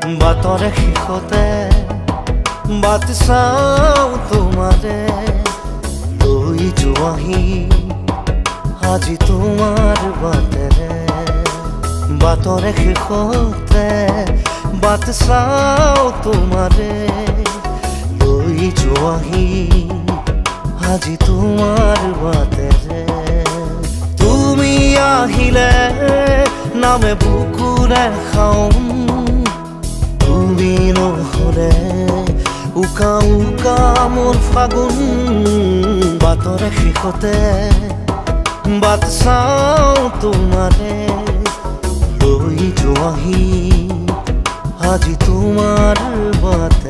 বাটৰে শেষতে বাট চাওঁ তোমাৰে লৈ যোৱাহি আজি তোমাৰ বাটেৰে বাটৰে শেষতে বাট চাওঁ তোমাৰে লৈ যোৱাহি আজি তোমাৰ বাটেৰে তুমি আহিলে নামে বুকুৰে খাওঁ তুমি নহ'লে উকা উকা মোৰ ফাগুন বাটৰে শেষতে বাট চাওঁ তোমাৰে লৈ যোৱাহি আজি তোমাৰ বাট